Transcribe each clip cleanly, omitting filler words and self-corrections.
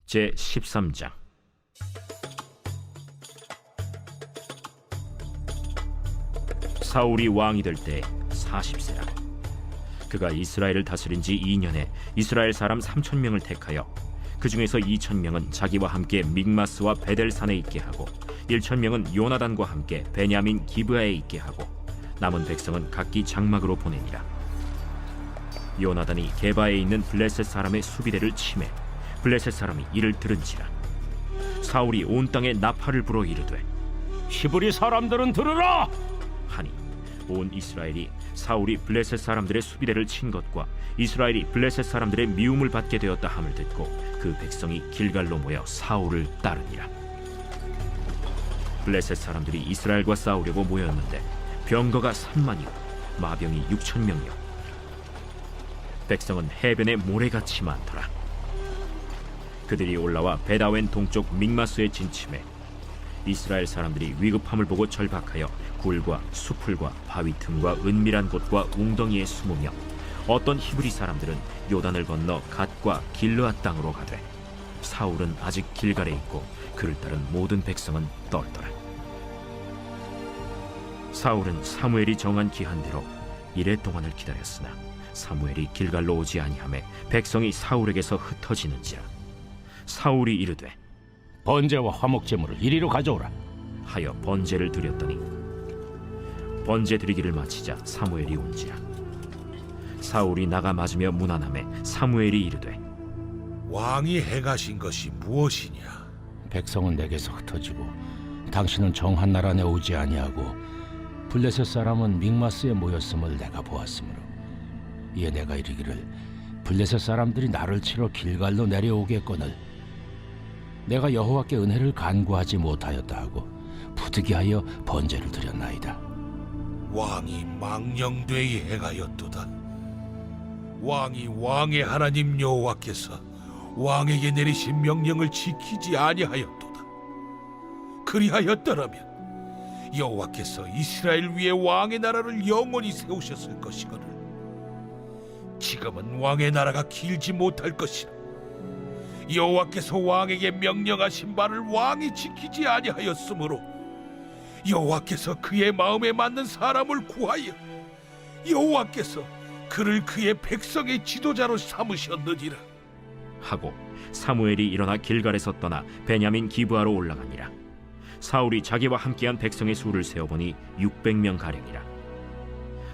제13장. 사울이 왕이 될 때 40세라. 그가 이스라엘을 다스린 지 2년에 이스라엘 사람 3,000명을 택하여 그 중에서 2,000명은 자기와 함께 믹마스와 베델산에 있게 하고 1,000명은 요나단과 함께 베냐민 기브아에 있게 하고 남은 백성은 각기 장막으로 보내니라. 요나단이 게바에 있는 블레셋 사람의 수비대를 치매 블레셋 사람이 이를 들은지라. 사울이 온 땅에 나팔을 불어 이르되 히브리 사람들은 들으라! 하니 온 이스라엘이 사울이 블레셋 사람들의 수비대를 친 것과 이스라엘이 블레셋 사람들의 미움을 받게 되었다 함을 듣고 그 백성이 길갈로 모여 사울을 따르니라. 블레셋 사람들이 이스라엘과 싸우려고 모였는데 병거가 3만이요 마병이 6,000명이요 백성은 해변에 모래같이 많더라. 그들이 올라와 베다웬 동쪽 믹마스에 진침해 이스라엘 사람들이 위급함을 보고 절박하여 굴과 수풀과 바위 틈과 은밀한 곳과 웅덩이에 숨으며 어떤 히브리 사람들은 요단을 건너 갓과 길르앗 땅으로 가되 사울은 아직 길갈에 있고 그를 따른 모든 백성은 떨더라. 사울은 사무엘이 정한 기한대로 이레 동안을 기다렸으나 사무엘이 길갈로 오지 아니하매 백성이 사울에게서 흩어지는지라. 사울이 이르되 번제와 화목제물을 이리로 가져오라. 하여 번제를 드렸더니 번제 드리기를 마치자 사무엘이 온지라. 사울이 나가 맞으며 문안하매 사무엘이 이르되 왕이 행하신 것이 무엇이냐? 백성은 내게서 흩어지고 당신은 정한 나라 내 오지 아니하고 블레셋 사람은 믹마스에 모였음을 내가 보았으므로 이에 내가 이르기를 블레셋 사람들이 나를 치러 길갈로 내려오겠거늘 내가 여호와께 은혜를 간구하지 못하였다 하고 부득이하여 번제를 드렸나이다. 왕이 망령되이 행하였도다. 왕이 왕의 하나님 여호와께서 왕에게 내리신 명령을 지키지 아니하였도다. 그리하였더라면 여호와께서 이스라엘 위에 왕의 나라를 영원히 세우셨을 것이거늘 지금은 왕의 나라가 길지 못할 것이라. 여호와께서 왕에게 명령하신 바를 왕이 지키지 아니하였으므로 여호와께서 그의 마음에 맞는 사람을 구하여 여호와께서 그를 그의 백성의 지도자로 삼으셨느니라. 하고 사무엘이 일어나 길갈에서 떠나 베냐민 기브아로 올라가니라. 사울이 자기와 함께한 백성의 수를 세어보니 600명 가량이라.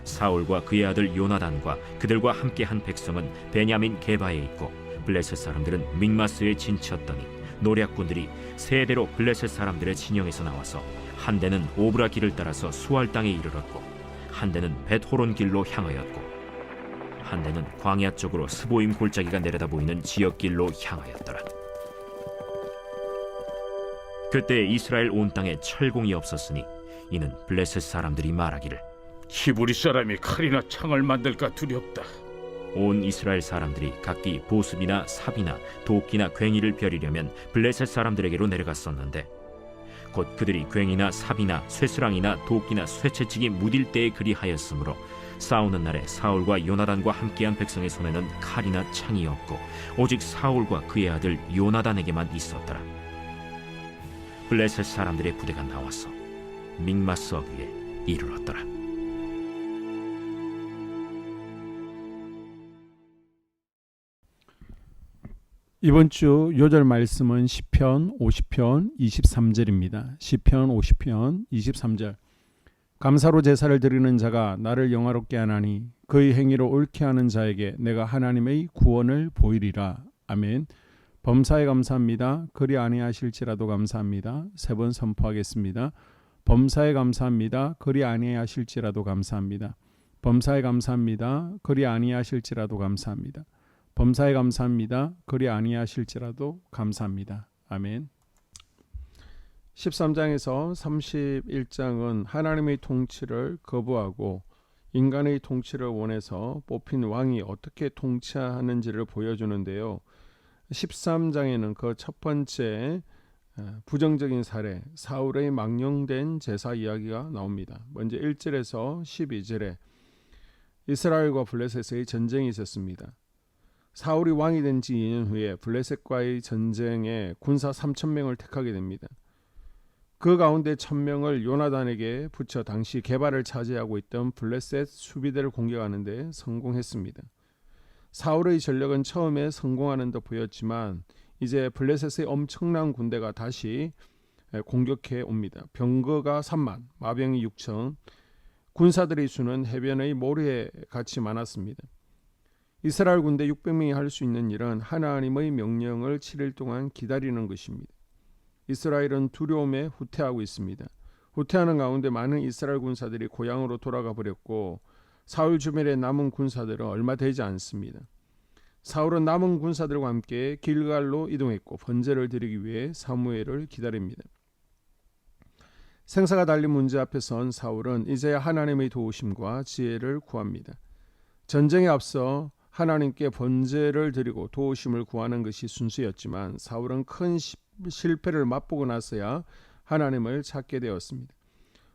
사울과 그의 아들 요나단과 그들과 함께한 백성은 베냐민 게바에 있고 블레셋 사람들은 믹마스에 진쳤더니 노략군들이 세 대로 블레셋 사람들의 진영에서 나와서 한 대는 오브라 길을 따라서 수알 땅에 이르렀고 한 대는 벳호론 길로 향하였고 한 대는 광야 쪽으로 스보임 골짜기가 내려다 보이는 지역길로 향하였더라. 그때 이스라엘 온 땅에 철공이 없었으니 이는 블레셋 사람들이 말하기를 히브리 사람이 칼이나 창을 만들까 두렵다. 온 이스라엘 사람들이 각기 보습이나 삽이나 도끼나 괭이를 벼리려면 블레셋 사람들에게로 내려갔었는데 곧 그들이 괭이나 삽이나 쇠스랑이나 도끼나 쇠채찍이 무딜 때에 그리하였으므로 싸우는 날에 사울과 요나단과 함께한 백성의 손에는 칼이나 창이 없고 오직 사울과 그의 아들 요나단에게만 있었더라. 블레셋 사람들의 부대가 나와서 믹마스 어귀에 이르렀더라. 이번 주 요절 말씀은 시편 50편 23절입니다. 시편 50편 23절. 감사로 제사를 드리는 자가 나를 영화롭게 하나니 그의 행위로 옳게 하는 자에게 내가 하나님의 구원을 보이리라. 아멘. 범사에 감사합니다. 그리 아니하실지라도 감사합니다. 세 번 선포하겠습니다. 범사에 감사합니다. 그리 아니하실지라도 감사합니다. 범사에 감사합니다. 그리 아니하실지라도 감사합니다. 범사에 감사합니다. 그리 아니하실지라도 감사합니다. 아멘. 13장에서 31장은 하나님의 통치를 거부하고 인간의 통치를 원해서 뽑힌 왕이 어떻게 통치하는지를 보여주는데요. 13장에는 그 첫 번째 부정적인 사례, 사울의 망령된 제사 이야기가 나옵니다. 먼저 1절에서 12절에 이스라엘과 블레셋의 전쟁이 있었습니다. 사울이 왕이 된 지 2년 후에 블레셋과의 전쟁에 군사 3,000명을 택하게 됩니다. 그 가운데 1,000명을 요나단에게 붙여 당시 게바를 차지하고 있던 블레셋 수비대를 공격하는 데 성공했습니다. 사울의 전력은 처음에 성공하는 듯 보였지만 이제 블레셋의 엄청난 군대가 다시 공격해 옵니다. 병거가 3만, 마병이 6천, 군사들의 수는 해변의 모래에 같이 많았습니다. 이스라엘 군대 600명이 할 수 있는 일은 하나님의 명령을 7일 동안 기다리는 것입니다. 이스라엘은 두려움에 후퇴하고 있습니다. 후퇴하는 가운데 많은 이스라엘 군사들이 고향으로 돌아가 버렸고 사울 주변에 남은 군사들은 얼마 되지 않습니다. 사울은 남은 군사들과 함께 길갈로 이동했고 번제를 드리기 위해 사무엘을 기다립니다. 생사가 달린 문제 앞에 선 사울은 이제야 하나님의 도우심과 지혜를 구합니다. 전쟁에 앞서 하나님께 번제를 드리고 도우심을 구하는 것이 순수였지만 사울은 큰 실패를 맛보고 나서야 하나님을 찾게 되었습니다.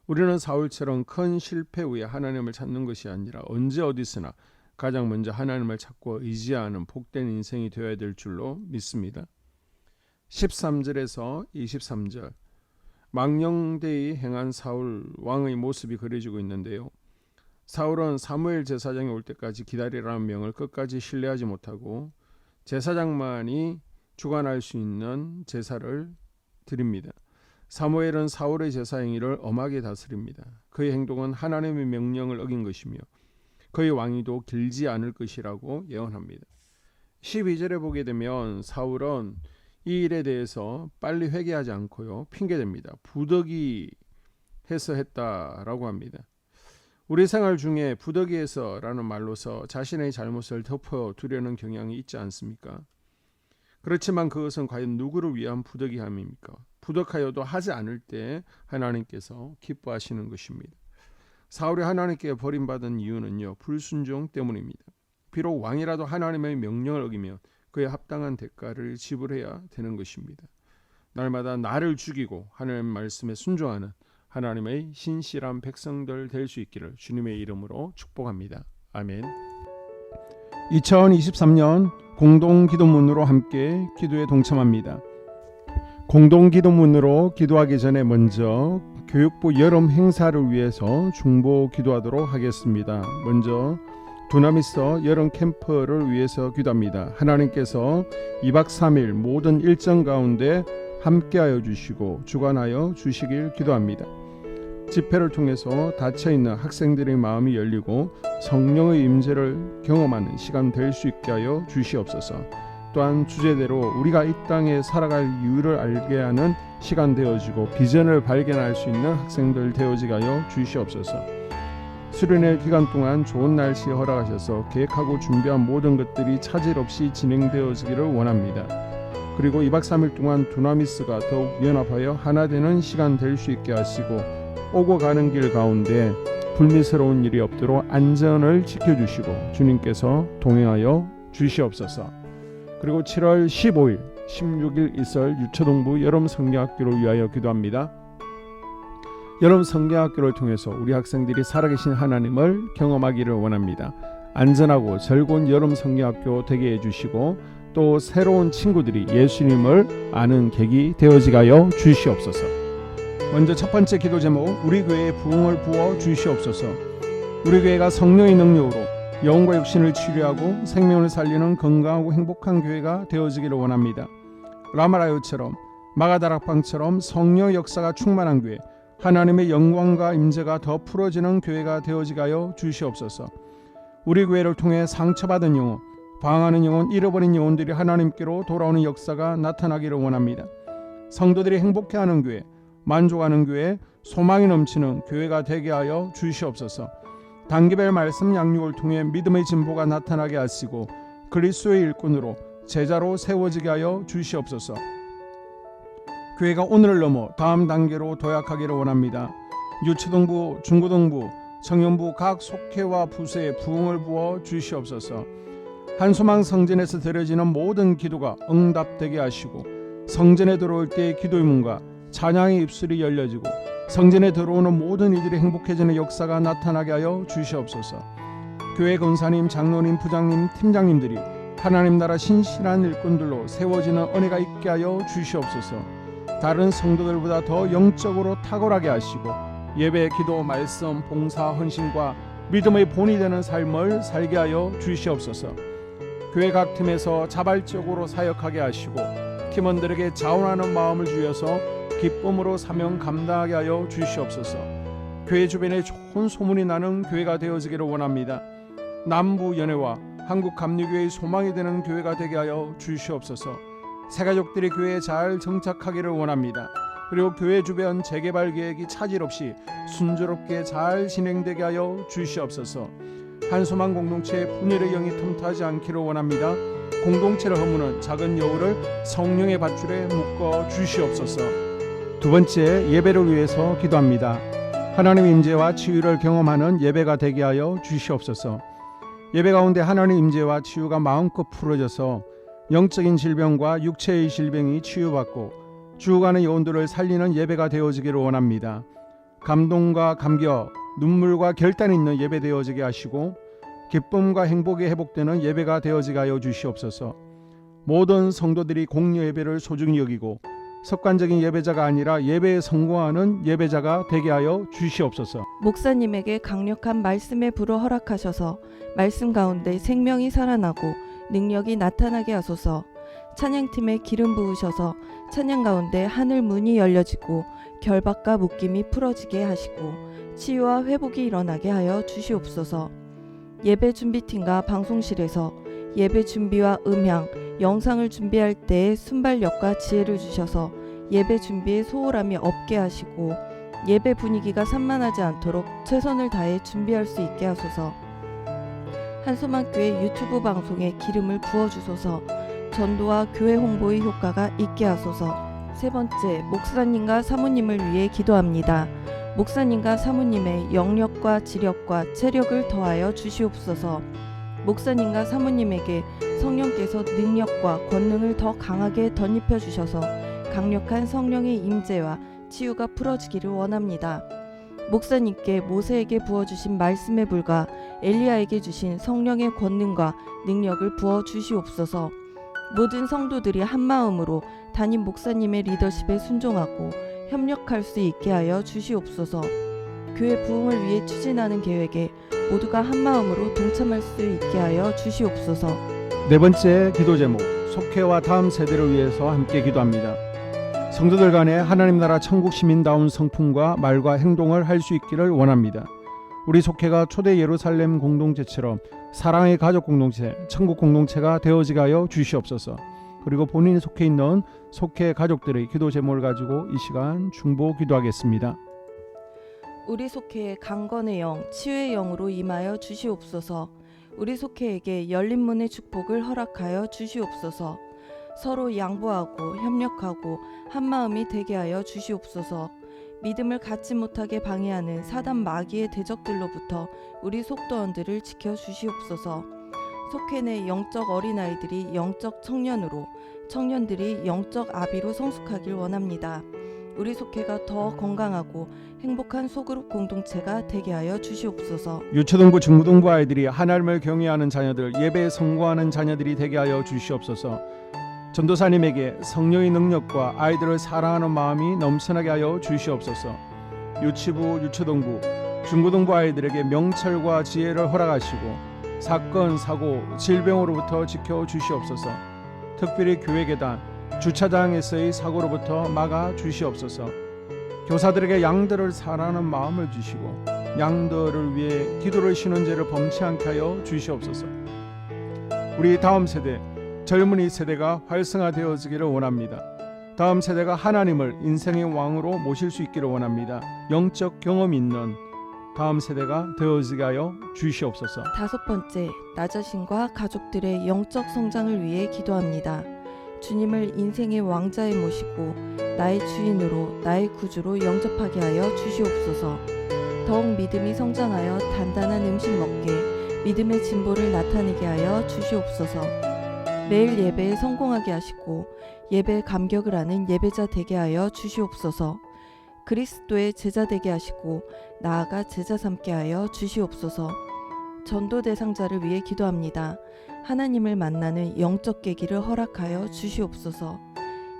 우리는 사울처럼 큰 실패 후에 하나님을 찾는 것이 아니라 언제 어디서나 가장 먼저 하나님을 찾고 의지하는 복된 인생이 되어야 될 줄로 믿습니다. 13절에서 23절 망령되이 행한 사울 왕의 모습이 그려지고 있는데요. 사울은 사무엘 제사장이 올 때까지 기다리라는 명을 끝까지 신뢰하지 못하고 제사장만이 주관할 수 있는 제사를 드립니다. 사무엘은 사울의 제사 행위를 엄하게 다스립니다. 그의 행동은 하나님의 명령을 어긴 것이며 그의 왕위도 길지 않을 것이라고 예언합니다. 12절에 보게 되면 사울은 이 일에 대해서 빨리 회개하지 않고요. 핑계댑니다. 부득이 해서 했다라고 합니다. 우리 생활 중에 부득이해서라는 말로서 자신의 잘못을 덮어두려는 경향이 있지 않습니까? 그렇지만 그것은 과연 누구를 위한 부득이함입니까? 부득하여도 하지 않을 때 하나님께서 기뻐하시는 것입니다. 사울이 하나님께 버림받은 이유는요, 불순종 때문입니다. 비록 왕이라도 하나님의 명령을 어기면 그에 합당한 대가를 지불해야 되는 것입니다. 날마다 나를 죽이고 하나님 말씀에 순종하는 하나님의 신실한 백성들 될 수 있기를 주님의 이름으로 축복합니다. 아멘. 2023년 공동기도문으로 함께 기도에 동참합니다. 공동기도문으로 기도하기 전에 먼저 교육부 여름 행사를 위해서 중보 기도하도록 하겠습니다. 먼저 두나미스 여름 캠프를 위해서 기도합니다. 하나님께서 2박 3일 모든 일정 가운데 함께하여 주시고 주관하여 주시길 기도합니다. 집회를 통해서 닫혀있는 학생들의 마음이 열리고 성령의 임재를 경험하는 시간 될 수 있게 하여 주시옵소서. 또한 주제대로 우리가 이 땅에 살아갈 이유를 알게 하는 시간 되어지고 비전을 발견할 수 있는 학생들 되어지게 하여 주시옵소서. 수련회 기간 동안 좋은 날씨 허락하셔서 계획하고 준비한 모든 것들이 차질 없이 진행되어지기를 원합니다. 그리고 2박 3일 동안 두나미스가 더욱 연합하여 하나 되는 시간 될 수 있게 하시고 오고 가는 길 가운데 불미스러운 일이 없도록 안전을 지켜주시고 주님께서 동행하여 주시옵소서. 그리고 7월 15일, 16일 이설 유초동부 여름 성경학교를 위하여 기도합니다. 여름 성경학교를 통해서 우리 학생들이 살아계신 하나님을 경험하기를 원합니다. 안전하고 즐거운 여름 성경학교 되게 해주시고 또 새로운 친구들이 예수님을 아는 계기 되어지게 하여 주시옵소서. 먼저 첫 번째 기도 제목, 우리 교회에 부흥을 부어 주시옵소서. 우리 교회가 성령의 능력으로 영혼과 육신을 치료하고 생명을 살리는 건강하고 행복한 교회가 되어지기를 원합니다. 라마라요처럼 마가다락방처럼 성령 역사가 충만한 교회, 하나님의 영광과 임재가 더 풀어지는 교회가 되어지게 하여 주시옵소서. 우리 교회를 통해 상처받은 영혼, 방황하는 영혼, 잃어버린 영혼들이 하나님께로 돌아오는 역사가 나타나기를 원합니다. 성도들이 행복해하는 교회, 만족하는 교회, 소망이 넘치는 교회가 되게 하여 주시옵소서. 단기별 말씀 양육을 통해 믿음의 진보가 나타나게 하시고 그리스도의 일꾼으로 제자로 세워지게 하여 주시옵소서. 교회가 오늘을 넘어 다음 단계로 도약하기를 원합니다. 유초동부, 중고동부, 청년부 각 속회와 부서에 부흥을 부어 주시옵소서. 한소망 성전에서 드려지는 모든 기도가 응답되게 하시고 성전에 들어올 때의 기도의 문과 찬양의 입술이 열려지고 성전에 들어오는 모든 이들이 행복해지는 역사가 나타나게 하여 주시옵소서. 교회 권사님, 장로님, 부장님, 팀장님들이 하나님 나라 신실한 일꾼들로 세워지는 은혜가 있게 하여 주시옵소서. 다른 성도들보다 더 영적으로 탁월하게 하시고 예배, 기도, 말씀, 봉사, 헌신과 믿음의 본이 되는 삶을 살게 하여 주시옵소서. 교회 각 팀에서 자발적으로 사역하게 하시고 팀원들에게 자원하는 마음을 주셔서 기쁨으로 사명 감당하게 하여 주시옵소서. 교회 주변에 좋은 소문이 나는 교회가 되어지기를 원합니다. 남부 연회와 한국 감리교회의 소망이 되는 교회가 되게 하여 주시옵소서. 새가족들이 교회에 잘 정착하기를 원합니다. 그리고 교회 주변 재개발 계획이 차질 없이 순조롭게 잘 진행되게 하여 주시옵소서. 한소망 공동체의 분열의 영이 틈타지 않기를 원합니다. 공동체를 허무는 작은 여우를 성령의 밧줄에 묶어 주시옵소서. 두 번째, 예배를 위해서 기도합니다. 하나님의 임재와 치유를 경험하는 예배가 되게 하여 주시옵소서. 예배 가운데 하나님의 임재와 치유가 마음껏 풀어져서 영적인 질병과 육체의 질병이 치유받고 죽어가는 영혼들을 살리는 예배가 되어지기를 원합니다. 감동과 감격, 눈물과 결단이 있는 예배 되어지게 하시고 기쁨과 행복이 회복되는 예배가 되어지게 하여 주시옵소서. 모든 성도들이 공여 예배를 소중히 여기고 습관적인 예배자가 아니라 예배에 성공하는 예배자가 되게 하여 주시옵소서. 목사님에게 강력한 말씀의 불을 허락하셔서 말씀 가운데 생명이 살아나고 능력이 나타나게 하소서. 찬양팀에 기름 부으셔서 찬양 가운데 하늘 문이 열려지고 결박과 묶임이 풀어지게 하시고 치유와 회복이 일어나게 하여 주시옵소서. 예배 준비팀과 방송실에서 예배 준비와 음향, 영상을 준비할 때에 순발력과 지혜를 주셔서 예배 준비에 소홀함이 없게 하시고 예배 분위기가 산만하지 않도록 최선을 다해 준비할 수 있게 하소서. 한소망교회 유튜브 방송에 기름을 부어주소서. 전도와 교회 홍보의 효과가 있게 하소서. 세 번째, 목사님과 사모님을 위해 기도합니다. 목사님과 사모님의 영력과 지력과 체력을 더하여 주시옵소서. 목사님과 사모님에게 성령께서 능력과 권능을 더 강하게 덧입혀 주셔서 강력한 성령의 임재와 치유가 풀어지기를 원합니다. 목사님께 모세에게 부어주신 말씀의 불과 엘리야에게 주신 성령의 권능과 능력을 부어 주시옵소서. 모든 성도들이 한마음으로 담임 목사님의 리더십에 순종하고 협력할 수 있게 하여 주시옵소서. 교회 부흥을 위해 추진하는 계획에 모두가 한마음으로 동참할 수 있게 하여 주시옵소서. 네 번째 기도 제목, 속회와 다음 세대를 위해서 함께 기도합니다. 성도들 간에 하나님 나라 천국 시민다운 성품과 말과 행동을 할 수 있기를 원합니다. 우리 속회가 초대 예루살렘 공동체처럼 사랑의 가족 공동체, 천국 공동체가 되어지게 하여 주시옵소서. 그리고 본인이 속해 있는 속회 가족들의 기도 제목을 가지고 이 시간 중보 기도하겠습니다. 우리 속회에 강건의 영, 치유의 영으로 임하여 주시옵소서. 우리 속회에게 열린 문의 축복을 허락하여 주시옵소서. 서로 양보하고 협력하고 한마음이 되게 하여 주시옵소서. 믿음을 갖지 못하게 방해하는 사단 마귀의 대적들로부터 우리 속도원들을 지켜 주시옵소서. 속회 내 영적 어린아이들이 영적 청년으로, 청년들이 영적 아비로 성숙하길 원합니다. 우리 속회가 더 건강하고 행복한 소그룹 공동체가 되게 하여 주시옵소서. 유초등부 중고등부 아이들이 하나님을 경외하는 자녀들, 예배에 성공하는 자녀들이 되게 하여 주시옵소서. 전도사님에게 성령의 능력과 아이들을 사랑하는 마음이 넘쳐나게 하여 주시옵소서. 유치부, 유초등부, 중고등부 아이들에게 명철과 지혜를 허락하시고 사건, 사고, 질병으로부터 지켜 주시옵소서. 특별히 교회 계단, 주차장에서의 사고로부터 막아 주시옵소서. 교사들에게 양들을 사랑하는 마음을 주시고 양들을 위해 기도를 쉬는 죄를 범치 않게 하여 주시옵소서. 우리 다음 세대, 젊은이 세대가 활성화되어지기를 원합니다. 다음 세대가 하나님을 인생의 왕으로 모실 수 있기를 원합니다. 영적 경험이 있는 다음 세대가 되어지게 하여 주시옵소서. 다섯 번째, 나 자신과 가족들의 영적 성장을 위해 기도합니다. 주님을 인생의 왕자에 모시고 나의 주인으로, 나의 구주로 영접하게 하여 주시옵소서. 더욱 믿음이 성장하여 단단한 음식 먹게 믿음의 진보를 나타내게 하여 주시옵소서. 매일 예배에 성공하게 하시고 예배에 감격을 하는 예배자 되게 하여 주시옵소서. 그리스도의 제자 되게 하시고 나아가 제자 삼게 하여 주시옵소서. 전도 대상자를 위해 기도합니다. 하나님을 만나는 영적 계기를 허락하여 주시옵소서.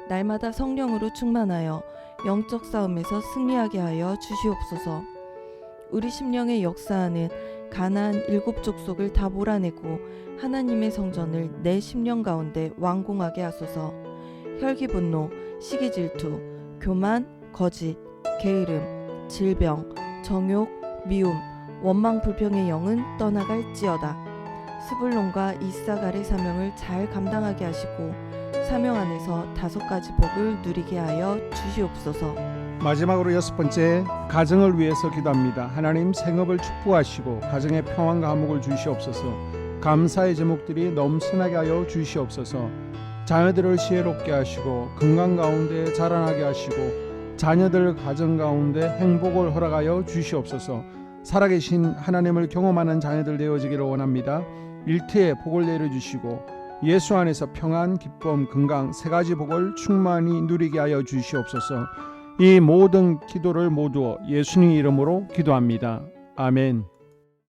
날마다 성령으로 충만하여 영적 싸움에서 승리하게 하여 주시옵소서. 우리 심령에 역사하는 가나안 7 족속을 다 몰아내고 하나님의 성전을 내 심령 가운데 완공하게 하소서. 혈기 분노, 시기 질투, 교만, 거짓, 게으름, 질병, 정욕, 미움, 원망 불평의 영은 떠나갈지어다. 스불론과 이사갈의 사명을 잘 감당하게 하시고 사명 안에서 5가지 복을 누리게 하여 주시옵소서. 마지막으로 6번째, 가정을 위해서 기도합니다. 하나님 생업을 축복하시고 가정에 평안과 화목을 주시옵소서. 감사의 제목들이 넘쳐나게 하여 주시옵소서. 자녀들을 지혜롭게 하시고 건강 가운데 자라나게 하시고 자녀들 가정 가운데 행복을 허락하여 주시옵소서. 살아계신 하나님을 경험하는 자녀들 되어지기를 원합니다. 일터에 복을 내려주시고 예수 안에서 평안, 기쁨, 건강 3가지 복을 충만히 누리게 하여 주시옵소서. 이 모든 기도를 모두 예수님 이름으로 기도합니다. 아멘.